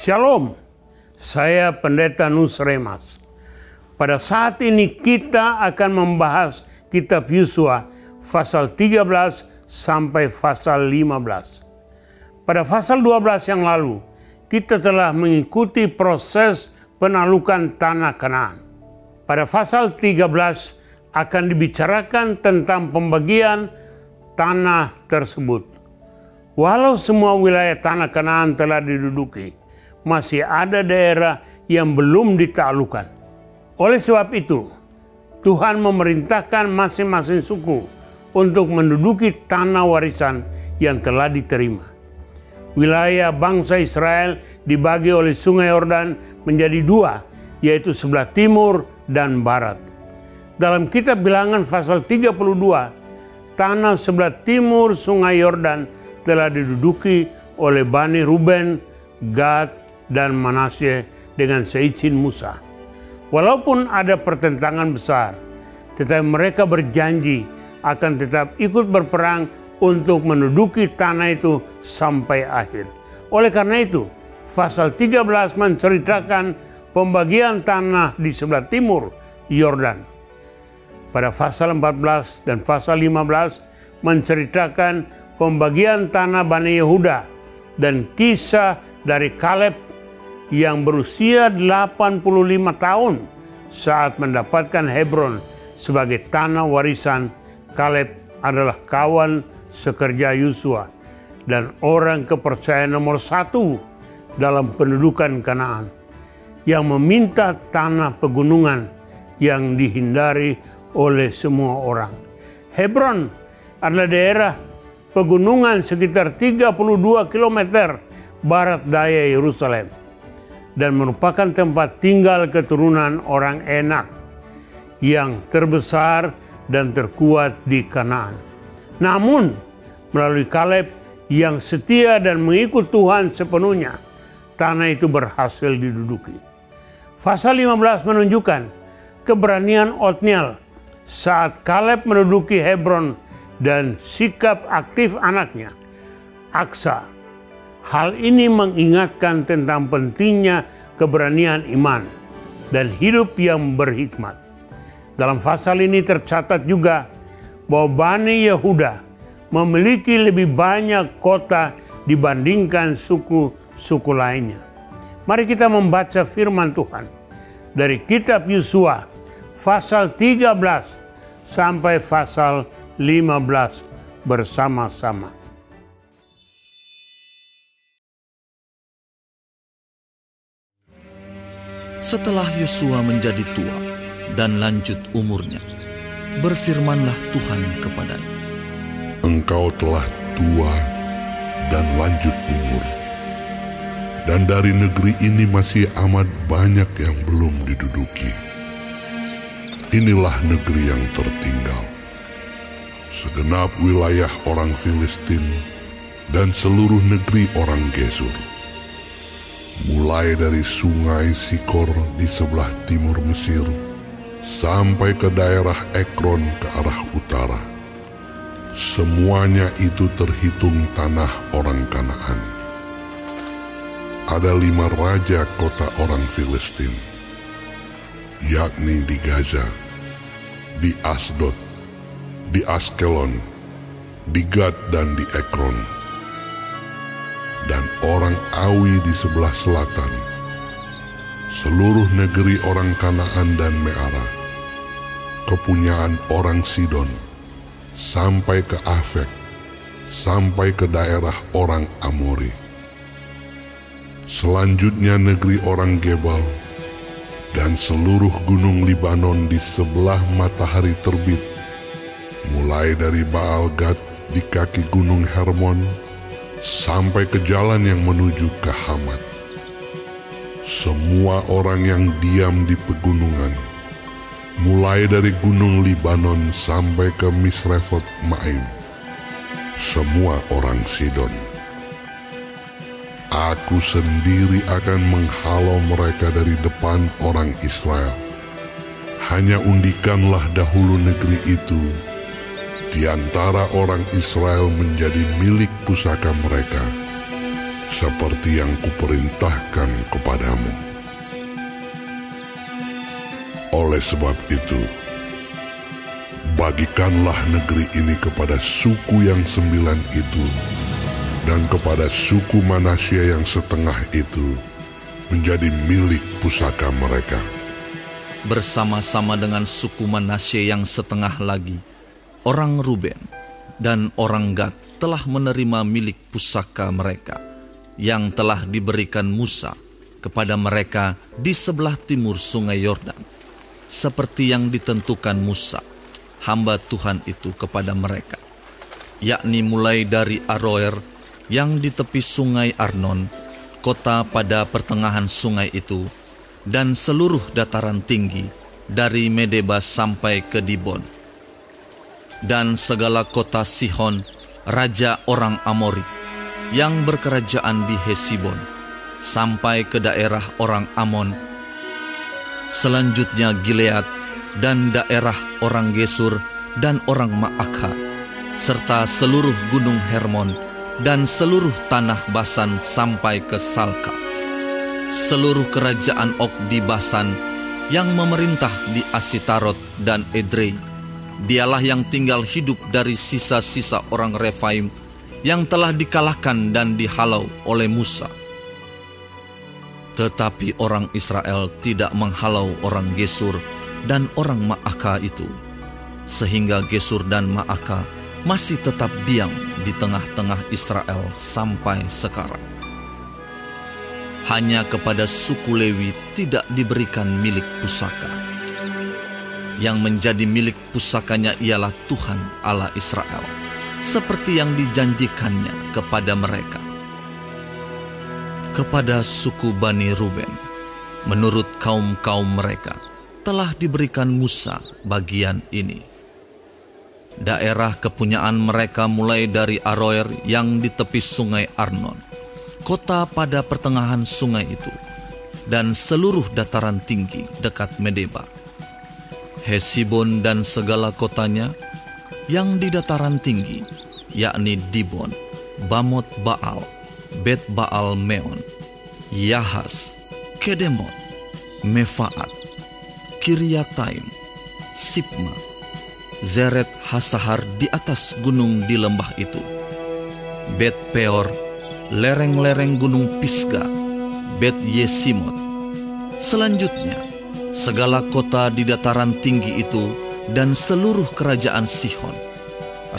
Shalom, saya Pendeta Nus Remas. Pada saat ini kita akan membahas kitab Yosua pasal 13 sampai pasal 15. Pada pasal 12 yang lalu, kita telah mengikuti proses penaklukan tanah Kanaan. Pada pasal 13 akan dibicarakan tentang pembagian tanah tersebut. Walau semua wilayah tanah Kanaan telah diduduki, masih ada daerah yang belum ditaklukkan. Oleh sebab itu, Tuhan memerintahkan masing-masing suku untuk menduduki tanah warisan yang telah diterima. Wilayah bangsa Israel dibagi oleh Sungai Yordan menjadi dua, yaitu sebelah timur dan barat. Dalam kitab Bilangan pasal 32, tanah sebelah timur Sungai Yordan telah diduduki oleh Bani Ruben, Gad, dan Manasye dengan seizin Musa. Walaupun ada pertentangan besar, tetapi mereka berjanji akan tetap ikut berperang untuk menduduki tanah itu sampai akhir. Oleh karena itu, pasal 13 menceritakan pembagian tanah di sebelah timur Yordan. Pada pasal 14 dan pasal 15 menceritakan pembagian tanah Bani Yehuda dan kisah dari Kaleb yang berusia 85 tahun saat mendapatkan Hebron sebagai tanah warisan. Kaleb adalah kawan sekerja Yosua dan orang kepercayaan nomor 1 dalam pendudukan Kanaan yang meminta tanah pegunungan yang dihindari oleh semua orang. Hebron adalah daerah pegunungan sekitar 32 km barat daya Yerusalem dan merupakan tempat tinggal keturunan orang Enak yang terbesar dan terkuat di Kanaan. Namun, melalui Kaleb yang setia dan mengikut Tuhan sepenuhnya, tanah itu berhasil diduduki. Pasal 15 menunjukkan keberanian Otniel saat Kaleb menduduki Hebron dan sikap aktif anaknya, Aksa. Hal ini mengingatkan tentang pentingnya keberanian iman dan hidup yang berhikmat. Dalam pasal ini tercatat juga bahwa Bani Yehuda memiliki lebih banyak kota dibandingkan suku-suku lainnya. Mari kita membaca firman Tuhan dari kitab Yosua pasal 13 sampai pasal 15 bersama-sama. Setelah Yosua menjadi tua dan lanjut umurnya, berfirmanlah Tuhan kepadanya, "Engkau telah tua dan lanjut umur, dan dari negeri ini masih amat banyak yang belum diduduki. Inilah negeri yang tertinggal, segenap wilayah orang Filistin dan seluruh negeri orang Gesur. Mulai dari sungai Sikor di sebelah timur Mesir, sampai ke daerah Ekron ke arah utara. Semuanya itu terhitung tanah orang Kanaan. Ada 5 raja kota orang Filistin, yakni di Gaza, di Asdod, di Askelon, di Gad dan di Ekron. Dan orang Awi di sebelah selatan, seluruh negeri orang Kanaan dan Meara, kepunyaan orang Sidon, sampai ke Afek, sampai ke daerah orang Amori. Selanjutnya negeri orang Gebal, dan seluruh gunung Libanon di sebelah matahari terbit, mulai dari Baal Gad di kaki gunung Hermon, sampai ke jalan yang menuju ke Hamat. Semua orang yang diam di pegunungan, mulai dari gunung Libanon sampai ke Misrefot Maim, semua orang Sidon. Aku sendiri akan menghalau mereka dari depan orang Israel. Hanya undikanlah dahulu negeri itu di antara orang Israel menjadi milik pusaka mereka, seperti yang kuperintahkan kepadamu. Oleh sebab itu, bagikanlah negeri ini kepada suku yang 9 itu, dan kepada suku Manasye yang setengah itu menjadi milik pusaka mereka. Bersama-sama dengan suku Manasye yang setengah lagi, orang Ruben dan orang Gad telah menerima milik pusaka mereka, yang telah diberikan Musa kepada mereka di sebelah timur sungai Yordan, seperti yang ditentukan Musa, hamba Tuhan itu kepada mereka, yakni mulai dari Aroer yang di tepi sungai Arnon, kota pada pertengahan sungai itu, dan seluruh dataran tinggi dari Medeba sampai ke Dibon, dan segala kota Sihon, raja orang Amori, yang berkerajaan di Hesibon, sampai ke daerah orang Amon, selanjutnya Gilead, dan daerah orang Gesur dan orang Maakha, serta seluruh gunung Hermon, dan seluruh tanah Basan sampai ke Salka. Seluruh kerajaan Og di Basan yang memerintah di Asitarot dan Edrei, dialah yang tinggal hidup dari sisa-sisa orang Refaim yang telah dikalahkan dan dihalau oleh Musa. Tetapi orang Israel tidak menghalau orang Gesur dan orang Maakha itu, sehingga Gesur dan Maakha masih tetap diam di tengah-tengah Israel sampai sekarang. Hanya kepada suku Lewi tidak diberikan milik pusaka. Yang menjadi milik pusakanya ialah Tuhan Allah Israel, seperti yang dijanjikannya kepada mereka. Kepada suku Bani Ruben, menurut kaum-kaum mereka, telah diberikan Musa bagian ini. Daerah kepunyaan mereka mulai dari Aroer yang di tepi sungai Arnon, kota pada pertengahan sungai itu, dan seluruh dataran tinggi dekat Medeba, Hesibon dan segala kotanya, yang di dataran tinggi, yakni Dibon, Bamot Baal, Bet Baal Meon, Yahas, Kedemot, Mefaat, Kiryataim, Sipma, Zeret Hasahar di atas gunung di lembah itu, Bet Peor, lereng-lereng gunung Pisga, Bet Yesimot. Selanjutnya, segala kota di dataran tinggi itu dan seluruh kerajaan Sihon,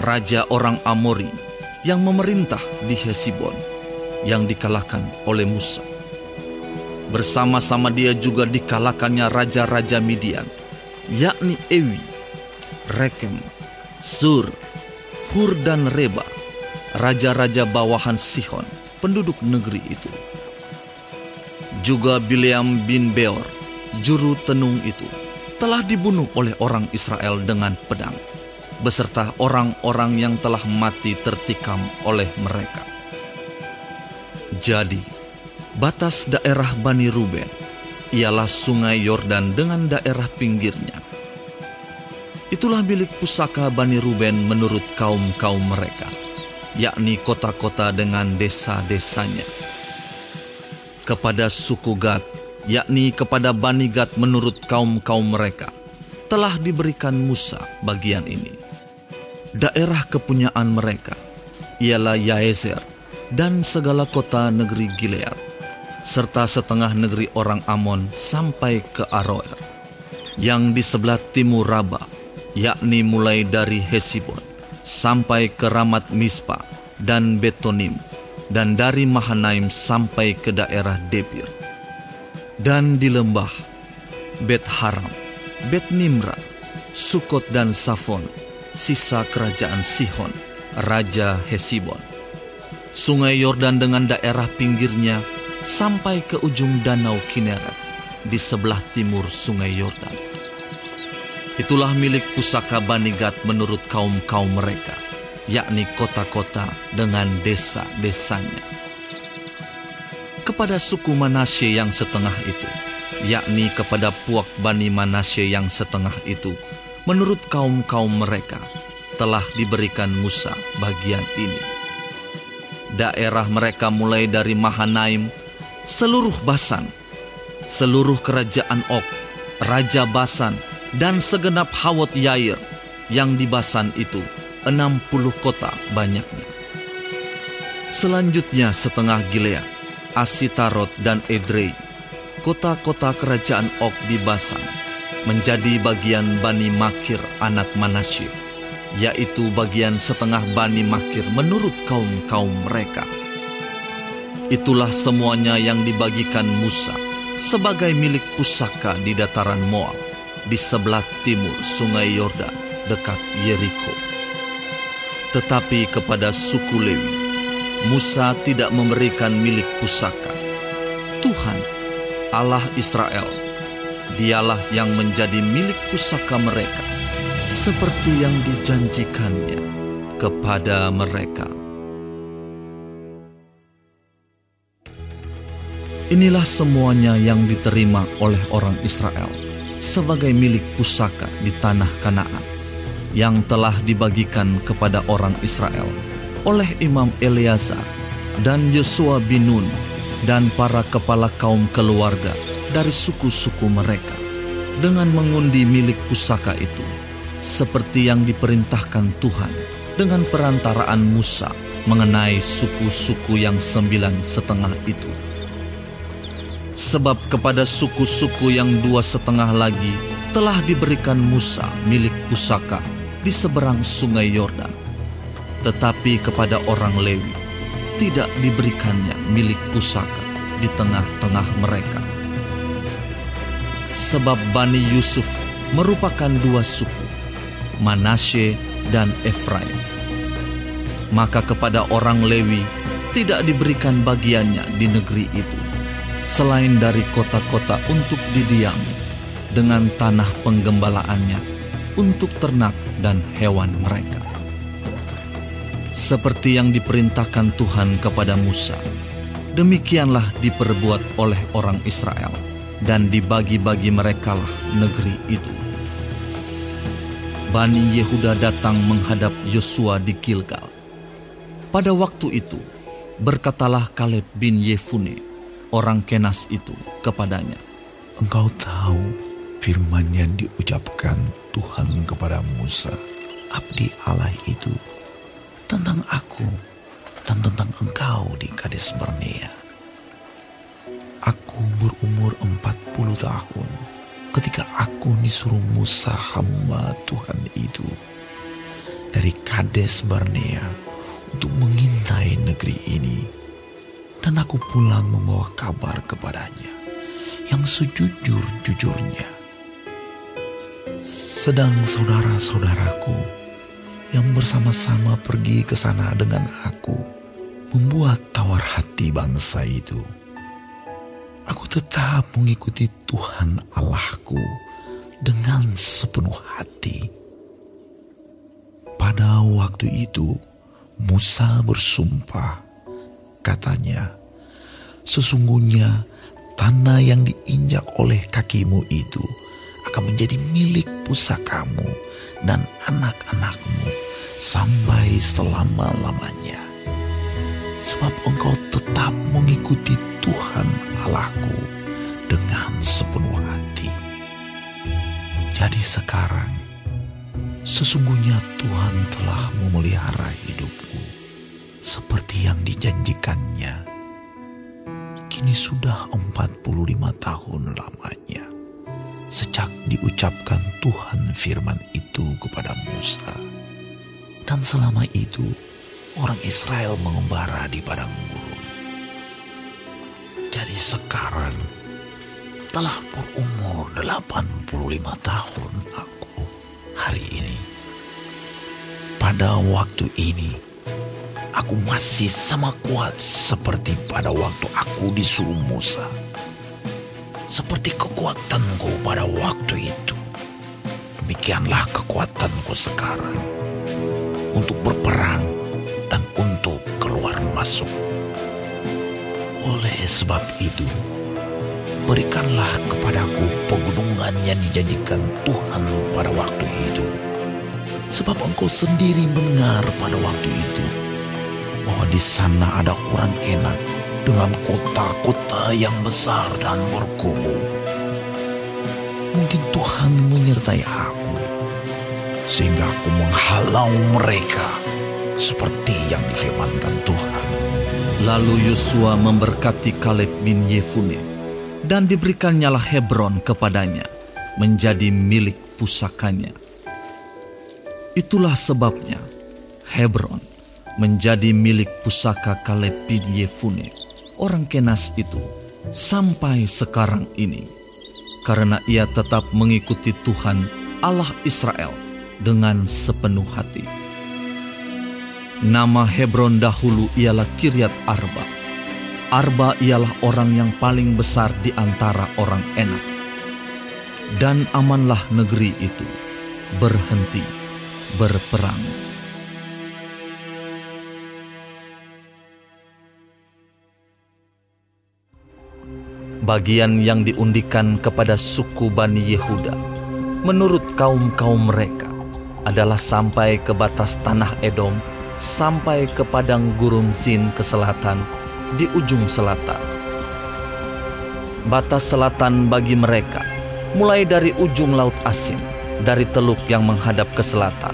raja orang Amori yang memerintah di Hesibon, yang dikalahkan oleh Musa. Bersama-sama dia juga dikalahkannya raja-raja Midian, yakni Ewi, Rekem, Sur, Hur dan Reba, raja-raja bawahan Sihon, penduduk negeri itu. Juga Bileam bin Beor, juru tenung itu, telah dibunuh oleh orang Israel dengan pedang, beserta orang-orang yang telah mati tertikam oleh mereka. Jadi, batas daerah Bani Ruben ialah sungai Yordan dengan daerah pinggirnya. Itulah milik pusaka Bani Ruben menurut kaum-kaum mereka, yakni kota-kota dengan desa-desanya. Kepada suku Gad, yakni kepada Bani Gad menurut kaum-kaum mereka, telah diberikan Musa bagian ini. Daerah kepunyaan mereka ialah Yaezer dan segala kota negeri Gilead, serta setengah negeri orang Amon sampai ke Aroer, yang di sebelah timur Raba, yakni mulai dari Hesibon sampai ke Ramat Mispa dan Betonim, dan dari Mahanaim sampai ke daerah Debir. Dan di lembah Bet Haram, Bet Nimra, Sukot dan Safon, sisa kerajaan Sihon, raja Hesibon. Sungai Yordan dengan daerah pinggirnya sampai ke ujung danau Kineret di sebelah timur sungai Yordan. Itulah milik pusaka Bani Gad menurut kaum-kaum mereka, yakni kota-kota dengan desa-desanya. Kepada suku Manasye yang setengah itu, yakni kepada puak Bani Manasye yang setengah itu, menurut kaum-kaum mereka, telah diberikan Musa bagian ini. daerah mereka mulai dari Mahanaim, seluruh Basan, seluruh kerajaan Og, Raja Basan, dan segenap Hawot Yair yang di Basan itu, 60 kota banyaknya. Selanjutnya setengah Gilead, Asitarot dan Edrei, kota-kota kerajaan Og di Basan, menjadi bagian Bani Makir anak Manasye, yaitu bagian setengah Bani Makir menurut kaum-kaum mereka. Itulah semuanya yang dibagikan Musa sebagai milik pusaka di dataran Moab, di sebelah timur sungai Yordan dekat Yeriko. Tetapi kepada suku Lewi, Musa tidak memberikan milik pusaka. Tuhan, Allah Israel, dialah yang menjadi milik pusaka mereka, seperti yang dijanjikannya kepada mereka. Inilah semuanya yang diterima oleh orang Israel sebagai milik pusaka di tanah Kanaan, yang telah dibagikan kepada orang Israel oleh Imam Eleazar dan Yosua bin Nun dan para kepala kaum keluarga dari suku-suku mereka, dengan mengundi milik pusaka itu, seperti yang diperintahkan Tuhan dengan perantaraan Musa mengenai suku-suku yang 9,5 itu. Sebab kepada suku-suku yang 2,5 lagi telah diberikan Musa milik pusaka di seberang sungai Yordan, tetapi kepada orang Lewi tidak diberikannya milik pusaka di tengah-tengah mereka. Sebab Bani Yusuf merupakan 2 suku, Manasye dan Efraim. Maka kepada orang Lewi tidak diberikan bagiannya di negeri itu, selain dari kota-kota untuk didiami, dengan tanah penggembalaannya untuk ternak dan hewan mereka. Seperti yang diperintahkan Tuhan kepada Musa, demikianlah diperbuat oleh orang Israel, dan dibagi-bagi merekalah negeri itu. Bani Yehuda datang menghadap Yosua di Gilgal. Pada waktu itu, berkatalah Kaleb bin Yefune, orang Kenas itu, kepadanya, "Engkau tahu firman yang diucapkan Tuhan kepada Musa, abdi Allah itu, tentang aku dan tentang engkau di Kades Barnea. Aku berumur 40 tahun ketika aku disuruh Musa hamba Tuhan itu dari Kades Barnea untuk mengintai negeri ini. Dan aku pulang membawa kabar kepadanya yang sejujur-jujurnya. Sedang saudara-saudaraku yang bersama-sama pergi ke sana dengan aku membuat tawar hati bangsa itu. Aku tetap mengikuti Tuhan Allahku dengan sepenuh hati." Pada waktu itu Musa bersumpah, katanya, "Sesungguhnya tanah yang diinjak oleh kakimu itu akan menjadi milik pusakamu dan anak-anakmu sampai selama-lamanya. Sebab engkau tetap mengikuti Tuhan Allahku dengan sepenuh hati. Jadi sekarang, sesungguhnya Tuhan telah memelihara hidupku seperti yang dijanjikannya. Kini sudah 45 tahun lamanya sejak diucapkan Tuhan firman itu kepada Musa. Dan selama itu orang Israel mengembara di padang gurun. Jadi sekarang telah berumur 85 tahun aku hari ini. Pada waktu ini aku masih sama kuat seperti pada waktu aku disuruh Musa. Seperti kekuatanku pada waktu itu, demikianlah kekuatanku sekarang untuk berperang dan untuk keluar masuk. Oleh sebab itu, berikanlah kepadaku pegunungan yang dijanjikan Tuhan pada waktu itu. Sebab engkau sendiri mendengar pada waktu itu bahwa bahwa di sana ada orang Enak dengan kota-kota yang besar dan berkubu. Mungkin Tuhan menyertai aku, sehingga aku menghalau mereka seperti yang difirmankan Tuhan. Lalu Yosua memberkati Kaleb bin Yefune, dan diberikannya Hebron kepadanya, menjadi milik pusakanya. Itulah sebabnya Hebron menjadi milik pusaka Kaleb bin Yefune, orang Kenas itu, sampai sekarang ini, karena ia tetap mengikuti Tuhan Allah Israel dengan sepenuh hati. Nama Hebron dahulu ialah Kiryat Arba. Arba ialah orang yang paling besar di antara orang Enak. Dan amanlah negeri itu berhenti berperang. Bagian yang diundikan kepada suku Bani Yehuda menurut kaum-kaum mereka adalah sampai ke batas tanah Edom, sampai ke padang gurun Zin ke selatan di ujung selatan. Batas selatan bagi mereka mulai dari ujung Laut Asin, dari teluk yang menghadap ke selatan,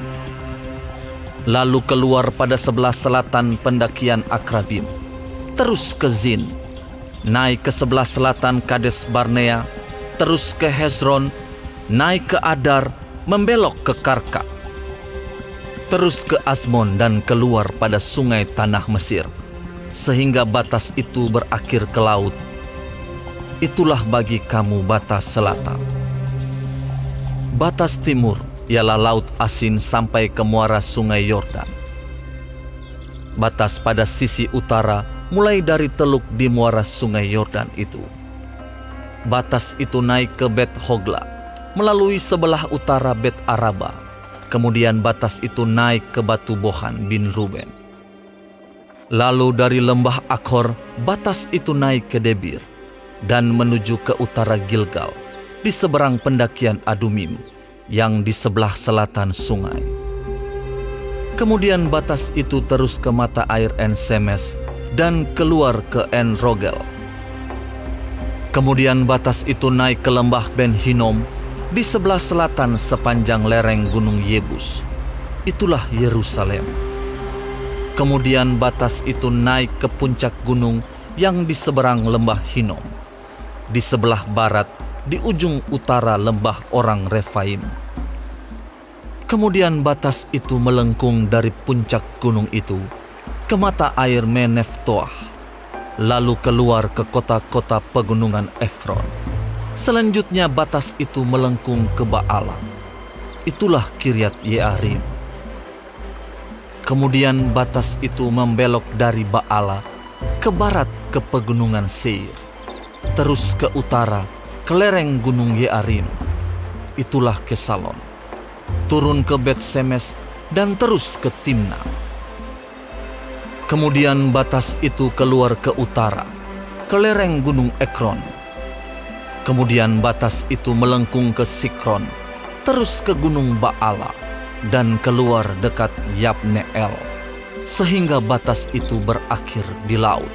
lalu keluar pada sebelah selatan pendakian Akrabim, terus ke Zin, naik ke sebelah selatan Kades Barnea, terus ke Hezron, naik ke Adar, membelok ke Karka, terus ke Asmon dan keluar pada sungai tanah Mesir, sehingga batas itu berakhir ke laut. Itulah bagi kamu batas selatan. Batas timur ialah Laut Asin sampai ke muara sungai Yordan. Batas pada sisi utara mulai dari teluk di muara sungai Yordan itu. Batas itu naik ke Bet Hogla, melalui sebelah utara Bet Araba. Kemudian batas itu naik ke Batu Bohan bin Ruben. Lalu dari lembah Akhor, batas itu naik ke Debir dan menuju ke utara Gilgal, di seberang pendakian Adumim, yang di sebelah selatan sungai. Kemudian batas itu terus ke mata air En Semes dan keluar ke En Rogel. Kemudian batas itu naik ke lembah Ben Hinnom di sebelah selatan sepanjang lereng Gunung Yebus. Itulah Yerusalem. Kemudian batas itu naik ke puncak gunung yang di seberang lembah Hinnom, di sebelah barat di ujung utara lembah orang Refaim. Kemudian batas itu melengkung dari puncak gunung itu ke mata air Meneftoah, lalu keluar ke kota-kota pegunungan Efron. Selanjutnya batas itu melengkung ke Baala. Itulah Kiryat Yearim. Kemudian batas itu membelok dari Baala ke barat ke pegunungan Seir, terus ke utara ke lereng gunung Yearim. Itulah Kesalon, turun ke Bet Semes dan terus ke Timna. Kemudian batas itu keluar ke utara ke lereng gunung Ekron. Kemudian batas itu melengkung ke Sikron, terus ke gunung Baala dan keluar dekat Yabneel, sehingga batas itu berakhir di laut.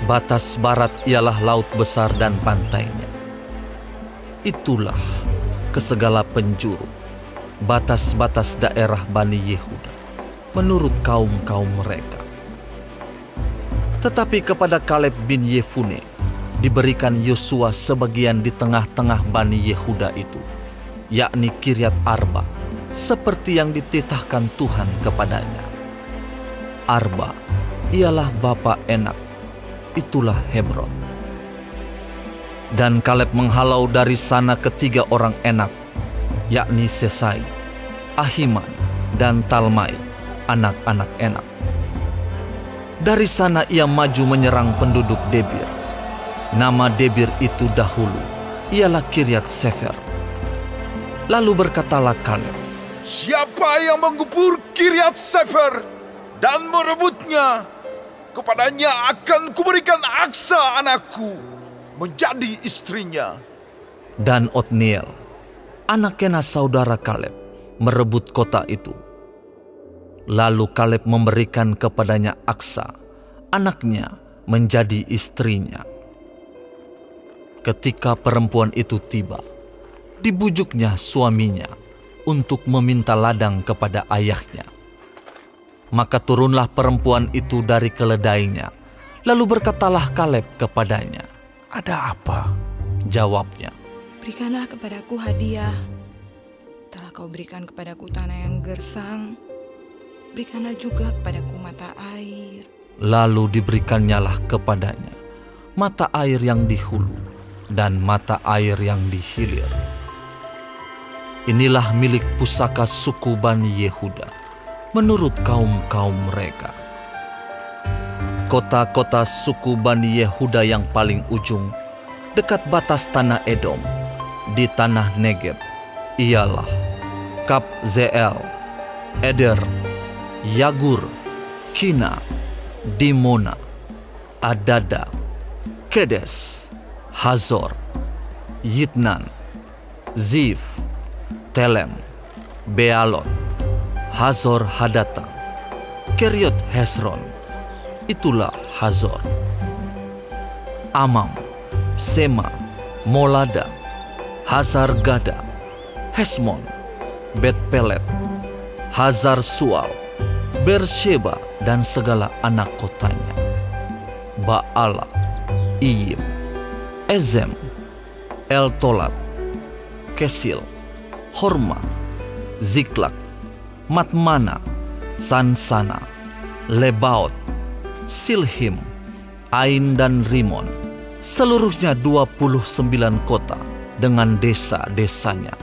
Batas barat ialah laut besar dan pantainya. Itulah ke segala penjuru batas-batas daerah Bani Yehuda menurut kaum-kaum mereka. Tetapi kepada Kaleb bin Yefune diberikan Yosua sebagian di tengah-tengah Bani Yehuda itu, yakni Kiryat Arba, seperti yang dititahkan Tuhan kepadanya. Arba ialah bapa Enak, itulah Hebron. Dan Kaleb menghalau dari sana ketiga orang Enak, yakni Sesai, Ahiman, dan Talmai, anak-anak Enak. Dari sana ia maju menyerang penduduk Debir. Nama Debir itu dahulu ialah Kiryat Sefer. Lalu berkatalah Kaleb, "Siapa yang menggubur Kiryat Sefer dan merebutnya, kepadanya akan kuberikan Aksa anakku menjadi istrinya." Dan Otniel, anak Kenas saudara Kaleb, merebut kota itu. Lalu Kaleb memberikan kepadanya Aksa, anaknya, menjadi istrinya. Ketika perempuan itu tiba, dibujuknya suaminya untuk meminta ladang kepada ayahnya. Maka turunlah perempuan itu dari keledainya, lalu berkatalah Kaleb kepadanya, "Ada apa?" Jawabnya, "Berikanlah kepadaku hadiah. Telah kau berikan kepadaku tanah yang gersang, berikanlah juga kepadaku mata air." Lalu diberikannya kepadanya mata air yang di hulu dan mata air yang di hilir. Inilah milik pusaka suku Bani Yehuda menurut kaum-kaum mereka. Kota-kota suku Bani Yehuda yang paling ujung dekat batas tanah Edom di tanah Negeb ialah Kabzeel, Eder, Yagur, Kina, Dimona, Adada, Kedes, Hazor, Yitnan, Zif, Telem, Bealot, Hazor Hadata, Keriot Hesron, itulah Hazor, Amam, Sema, Molada, Hazar Gada, Hesmon, Bet Pelet, Hazar Sual, Bersheba dan segala anak kotanya, Baala, Iyim, Ezem, El-Tolat, Kesil, Horma, Ziklak, Matmana, Sansana, Lebaot, Silhim, Ain dan Rimon, seluruhnya 29 kota dengan desa-desanya.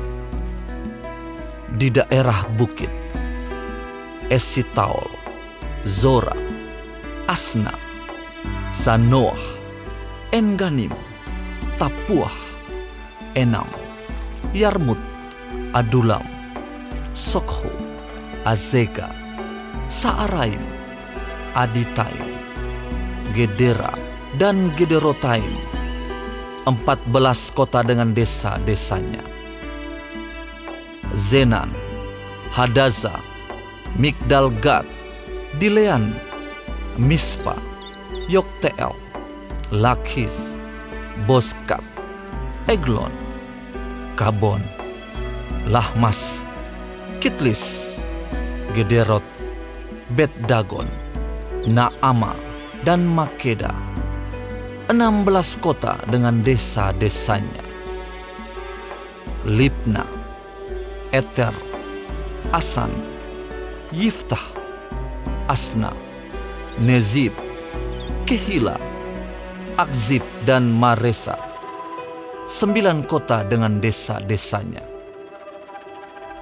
Di daerah bukit, Esitaol, Zora, Asna, Zanoah, Enganim, Tapuah, Enam, Yarmut, Adulam, Sokho, Azeka, Saaraim, Aditaim, Gedera, dan Gederotaim, 14 kota dengan desa-desanya. Zenan, Hadaza, Migdal Gad, Dilean, Mispa, Yokteel, Lakhis, Boskat, Eglon, Kabon, Lahmas, Kitlis, Gederot, Bet Dagon, Naama, dan Makeda, 16 kota dengan desa-desanya. Libna, Eter, Asan, Yiftah, Asna, Nezib, Kehila, Akzib, dan Maresa, 9 kota dengan desa-desanya.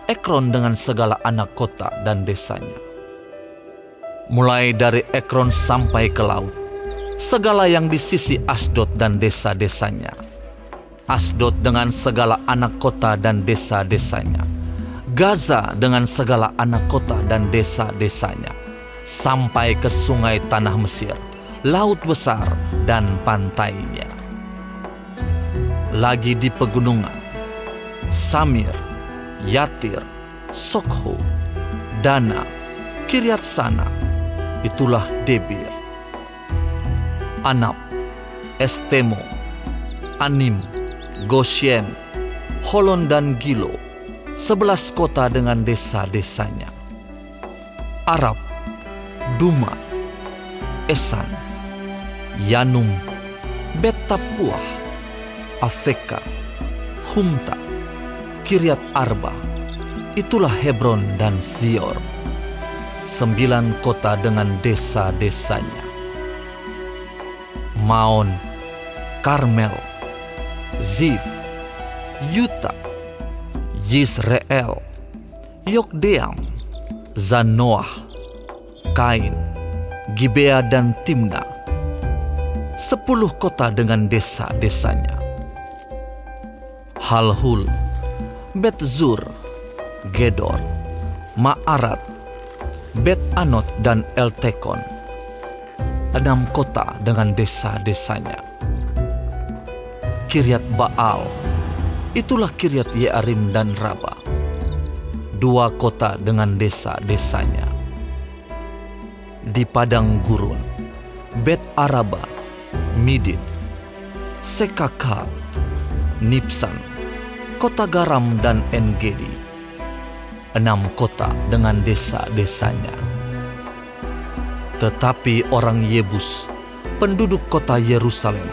Ekron dengan segala anak kota dan desanya. Mulai dari Ekron sampai ke laut, segala yang di sisi Asdod dan desa-desanya. Asdod dengan segala anak kota dan desa-desanya. Gaza dengan segala anak kota dan desa-desanya. Sampai ke sungai tanah Mesir, laut besar, dan pantainya. Lagi di pegunungan, Samir, Yatir, Sokho, Dana, Kiryat Sana, itulah Debir. Anab, Estemo, Anim, Goshen, Holon, dan Gilo, 11 kota dengan desa-desanya. Arab, Duma, Esan, Yanum, Bet-Tapuah, Afeka, Humta, Kiryat Arba, itulah Hebron dan Zior, 9 kota dengan desa-desanya. Maon, Karmel, Zif, Yuta, Yisrael, Yokdeam, Zanoah, Kain, Gibea, dan Timna, 10 kota dengan desa-desanya. Halhul, Bet-Zur, Gedor, Ma'arat, Bet-Anot, dan El-Tekon, 6 kota dengan desa-desanya. Kiryat Baal, itulah Kiryat Yearim dan Raba, 2 kota dengan desa-desanya. di padang gurun, Bet Araba, Midin, Sekaka, Nipsan, kota garam dan En-Gedi, 6 kota dengan desa-desanya. Tetapi orang Yebus, penduduk kota Yerusalem,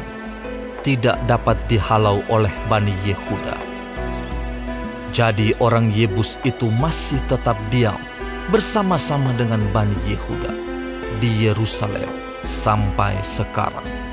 tidak dapat dihalau oleh Bani Yehuda. Jadi orang Yebus itu masih tetap diam bersama-sama dengan Bani Yehuda di Yerusalem sampai sekarang.